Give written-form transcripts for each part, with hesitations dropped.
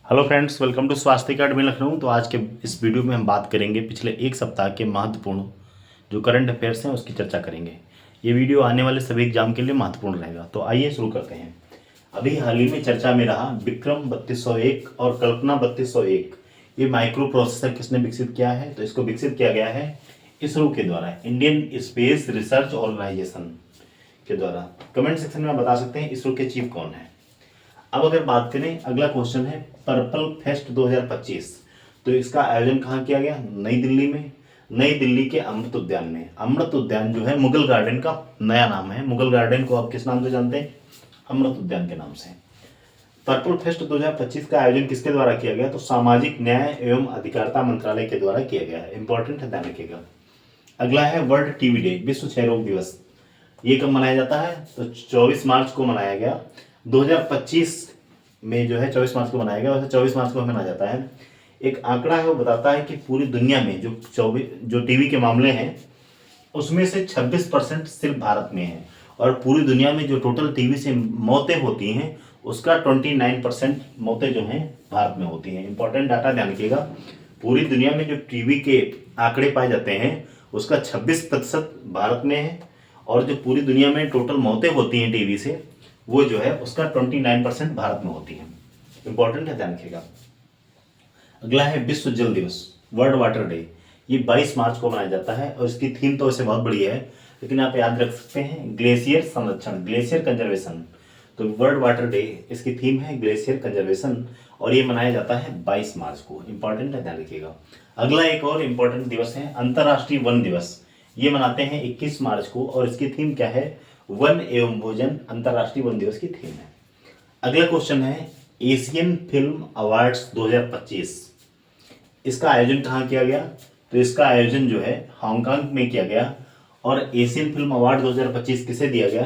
Hello friends, welcome to स्वास्थ्य अकादमी लखनऊ। तो आज के इस वीडियो में हम बात करेंगे पिछले एक सप्ताह के महत्वपूर्ण जो करंट अफेयर्स हैं उसकी चर्चा करेंगे। ये वीडियो आने वाले सभी एग्जाम के लिए महत्वपूर्ण रहेगा। तो आइए शुरू करते हैं। अभी हाल ही में चर्चा में रहा विक्रम 3201 और कल्पना 3201। ये माइक्रो प्रोसेसर किसने विकसित किया है? तो इसको विकसित किया गया है इसरो के द्वारा, इंडियन स्पेस रिसर्च ऑर्गेनाइजेशन के द्वारा। कमेंट सेक्शन में आप बता सकते हैं इसरो के चीफ कौन है। अब अगर बात करें, अगला क्वेश्चन है पर्पल फेस्ट 2025। तो इसका आयोजन कहाँ किया गया? नई दिल्ली में, नई दिल्ली के अमृत उद्यान में। अमृत उद्यान जो है मुगल गार्डन का नया नाम है। मुगल गार्डन को आप किस नाम से जानते हैं? अमृत उद्यान के नाम से। पर्पल फेस्ट 2025 का आयोजन किसके द्वारा किया गया? तो सामाजिक न्याय एवं अधिकारिता मंत्रालय के द्वारा किया गया है। इंपॉर्टेंट है, ध्यान रखिएगा। अगला है वर्ल्ड टीबी डे, विश्व क्षय रोग दिवस। ये कब मनाया जाता है? तो 24 मार्च को मनाया गया। 2025 में जो है 24 मार्च को मनाया गया। वैसे 24 मार्च को मनाया जाता है। एक आंकड़ा है वो बताता है कि पूरी दुनिया में जो टीबी के मामले हैं उसमें से 26% सिर्फ भारत में है, और पूरी दुनिया में जो टोटल टीबी से मौतें होती हैं उसका 29% मौतें जो हैं भारत में होती हैं। इंपॉर्टेंट डाटा ध्यान रखिएगा। पूरी दुनिया में जो टीबी के आंकड़े पाए जाते हैं उसका 26% भारत में है, और जो पूरी दुनिया में टोटल मौतें होती हैं टीबी से वो जो है उसका 29% भारत में होती है। इंपॉर्टेंट है, ध्यान रखिएगा। अगला है विश्व जल दिवस, वर्ल्ड वाटर डे। ये 22 मार्च को मनाया जाता है, और इसकी थीम तो वैसे बहुत बढ़िया है, लेकिन आप याद रख सकते हैं ग्लेशियर संरक्षण, ग्लेशियर कंजर्वेशन। तो वर्ल्ड वाटर डे इसकी थीम है ग्लेशियर कंजर्वेशन, और ये मनाया जाता है 22 मार्च को। इंपॉर्टेंट है, ध्यान रखिएगा। अगला एक और इंपॉर्टेंट दिवस है अंतर्राष्ट्रीय वन दिवस। ये मनाते हैं 21 मार्च को, और इसकी थीम क्या है? वन एवं भोजन। अंतर्राष्ट्रीय वन दिवस की थीम है। अगला क्वेश्चन है एशियन फिल्म अवार्ड्स 2025। इसका आयोजन कहाँ किया गया? तो इसका आयोजन जो है हांगकांग में किया गया। और एशियन फिल्म अवार्ड 2025 किसे दिया गया?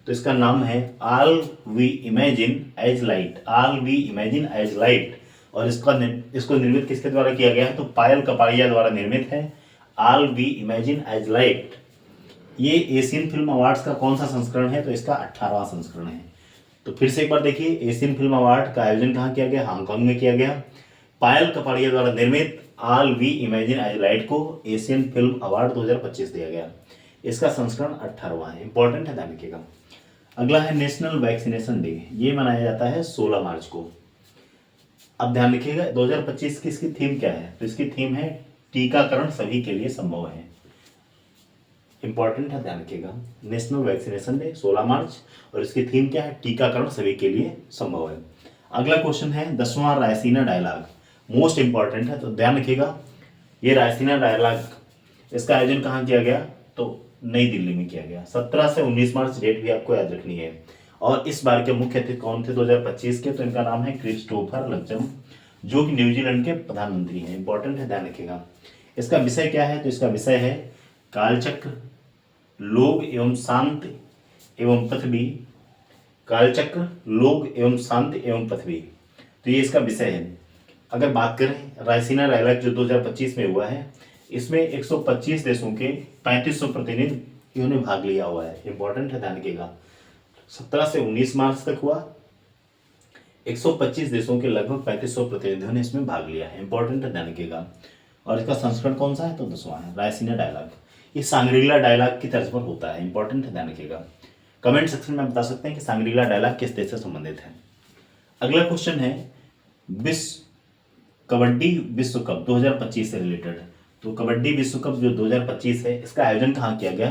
तो इसका नाम है all we imagine as light, all we imagine as light. और इसको निर्मित किसके द्वारा किया गया है? तो पायल कपाड़िया द्वारा निर्मित है all we imagine as light. ये एशियन फिल्म अवार्ड्स का कौन सा संस्करण है? तो इसका 18वां संस्करण है। तो फिर से एक बार देखिए, एशियन फिल्म अवार्ड का आयोजन कहाँ किया गया? हांगकांग में किया गया। पायल कपाड़िया द्वारा निर्मित all we imagine as light को एशियन फिल्म अवार्ड 2025 दिया गया। इसका संस्करण 18वां है। इंपॉर्टेंट है, ध्यान रखिएगा। अगला है नेशनल वैक्सीनेशन डे। ये मनाया जाता है 16 मार्च को। अब ध्यान रखिएगा 2025 की इसकी थीम क्या है? तो इसकी थीम है टीकाकरण सभी के लिए संभव है। इंपॉर्टेंट है, ध्यान रखिएगा। नेशनल वैक्सीनेशन डे 16 मार्च, और इसकी थीम क्या है? टीकाकरण सभी के लिए संभव है। अगला क्वेश्चन है 10वां रायसीना डायलॉग, मोस्ट इंपॉर्टेंट है, तो ध्यान रखिएगा। ये रायसीना डायलॉग इसका आयोजन कहाँ किया गया? तो नई दिल्ली में किया गया। 17 से 19 मार्च डेट भी आपको याद रखनी है। और इस बार के मुख्य अतिथि कौन थे 2025 के? तो इनका नाम है क्रिस्टोफर लक्जम, जो कि न्यूजीलैंड के प्रधानमंत्री हैं। इंपॉर्टेंट है, ध्यान रखिएगा। इसका विषय क्या है? तो इसका विषय है कालचक्र, लोग एवं शांति एवं पृथ्वी। कालचक्र, लोग एवं शांति एवं पृथ्वी, तो ये इसका विषय है। अगर बात करें रायसीना डायलॉग जो 2025 में हुआ है, इसमें 125 देशों के 3500 प्रतिनिधियों ने भाग लिया हुआ है। इंपॉर्टेंट है, ध्यान रखिएगा। 17 से 19 मार्च तक हुआ। 125 देशों के लगभग 3500 प्रतिनिधियों ने इसमें भाग लिया है। इंपॉर्टेंट है, ध्यान रखिएगा। और इसका संस्करण कौन सा है? तो 10वां है, रायसीना डायलॉग। ये सांग्रीला डायलॉग की तर्ज पर होता है। इंपॉर्टेंट है, ध्यान रखिएगा। कमेंट सेक्शन में बता सकते हैं कि सांग्रीला डायलॉग किस देश से संबंधित है। अगला क्वेश्चन है विश्व कबड्डी विश्व कप 2025 से रिलेटेड। तो कबड्डी विश्व कप जो 2025 है, इसका आयोजन कहाँ किया गया?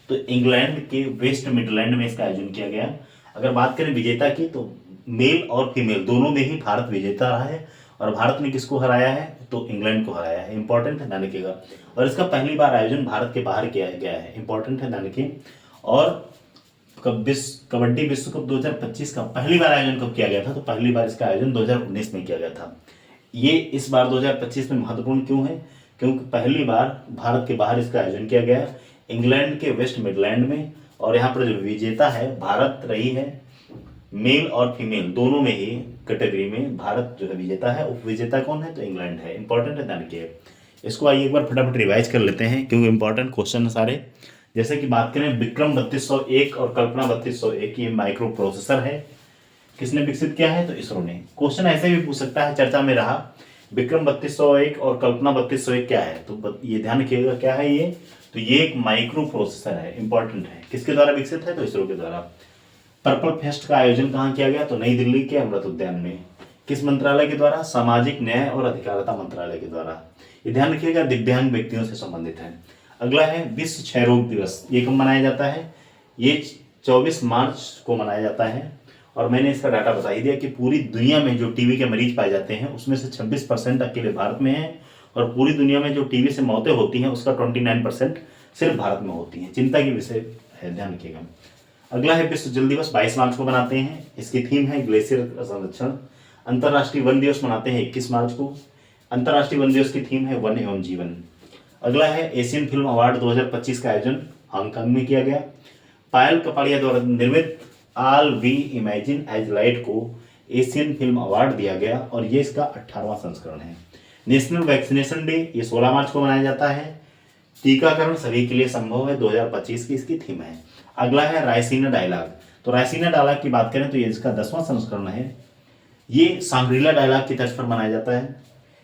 तो इंग्लैंड के वेस्ट मिडलैंड में इसका आयोजन किया गया। अगर बात करें विजेता की, तो मेल और फीमेल दोनों में ही भारत विजेता रहा है। और भारत ने किसको हराया है? तो इंग्लैंड को हराया है। इंपॉर्टेंट है, ध्यान रखिएगा। और इसका पहली बार आयोजन भारत के बाहर किया गया है। इंपॉर्टेंट है, ध्यान रखिए। और कबड्डी विश्व कप 2025 का पहली बार आयोजन कब किया गया था? तो पहली बार इसका आयोजन 2019 में किया गया था। ये इस बार 2025 में महत्वपूर्ण क्यों है? क्योंकि पहली बार भारत के बाहर इसका आयोजन किया गया, इंग्लैंड के वेस्ट मिडलैंड में। और यहाँ पर जो विजेता है भारत रही है। मेल और फीमेल दोनों में ही कैटेगरी में भारत जो है विजेता है। उप विजेता कौन है? तो इंग्लैंड है। इंपॉर्टेंट है, ध्यान रखिए। इसको आइए एक बार फटाफट रिवाइज कर लेते हैं, क्योंकि इंपॉर्टेंट क्वेश्चन है सारे। जैसे कि बात करें विक्रम 3201 और कल्पना 3201, ये माइक्रो प्रोसेसर है। किसने विकसित किया है? तो इसरो ने। क्वेश्चन ऐसे भी पूछ सकता है, चर्चा में रहा, विक्रम 3201 और कल्पना 3201 क्या है? तो ये ध्यान रखिएगा क्या है ये? तो ये एक माइक्रो प्रोसेसर है, इंपॉर्टेंट है। किसके द्वारा विकसित है? तो इसरो के द्वारा। पर्पल फेस्ट का आयोजन कहाँ किया गया? तो नई दिल्ली के अमृत उद्यान में। किस मंत्रालय के द्वारा? सामाजिक न्याय और अधिकारिता मंत्रालय के द्वारा। ये ध्यान रखिएगा, दिव्यांग व्यक्तियों से संबंधित है। अगला है विश्व क्षय रोग दिवस। ये कब मनाया जाता है? ये 24 मार्च को मनाया जाता है। और मैंने इसका डाटा बता ही दिया कि पूरी दुनिया में जो टीबी के मरीज पाए जाते हैं उसमें से 26% अकेले भारत में है, और पूरी दुनिया में जो टीबी से मौतें होती हैं उसका 29% सिर्फ भारत में होती हैं। चिंता की विषय है, ध्यान रखिएगा। अगला है विश्व जल दिवस, 22 मार्च को मनाते हैं। इसकी थीम है ग्लेशियर संरक्षण। अंतर्राष्ट्रीय वन दिवस मनाते हैं 21 मार्च को। अंतर्राष्ट्रीय वन दिवस की थीम है वन एवं जीवन। अगला है एशियन फिल्म अवार्ड 2025 का आयोजन हांगकांग में किया गया। पायल कपाड़िया द्वारा निर्मित all we imagine as light को एशियन फिल्म अवार्ड दिया गया, और ये इसका 18वां संस्करण है। नेशनल वैक्सीनेशन डे, ये 16 मार्च को मनाया जाता है। टीकाकरण सभी के लिए संभव है, 2025 की इसकी थीम है। अगला है रायसीना डायलॉग। तो रायसीना डायलॉग की बात करें तो ये इसका 10वां संस्करण है। ये सांग्रीला डायलॉग की तर्ज पर मनाया जाता है,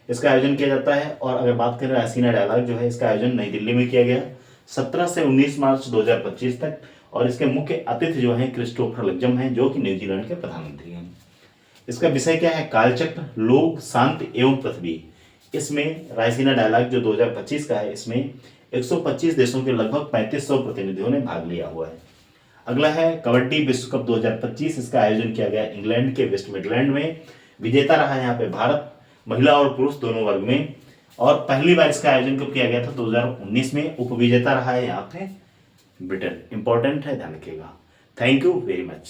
इसका आयोजन किया जाता है। और अगर बात करें रायसीना डायलॉग जो है, इसका आयोजन नई दिल्ली में किया गया 17 से 19 मार्च 2025 तक। और इसके मुख्य अतिथि जो हैं क्रिस्टोफर लग्जम हैं, जो कि न्यूजीलैंड के प्रधानमंत्री हैं। इसका विषय क्या है? कालचक्र, लोग, शांति एवं पृथ्वी। इसमें रायसीना डायलॉग जो 2025 का है, इसमें 125 देशों के लगभग 3500 प्रतिनिधियों ने भाग लिया हुआ है। अगला है कबड्डी विश्व कप 2025। इसका आयोजन किया गया इंग्लैंड के वेस्ट मिडलैंड में। विजेता रहा यहाँ पे भारत, महिला और पुरुष दोनों वर्ग में। और पहली बार इसका आयोजन कब किया गया था? 2019 में। उपविजेता रहा है यहाँ पे ब्रिटेन। इंपॉर्टेंट है, ध्यान रखिएगा। Thank you very much.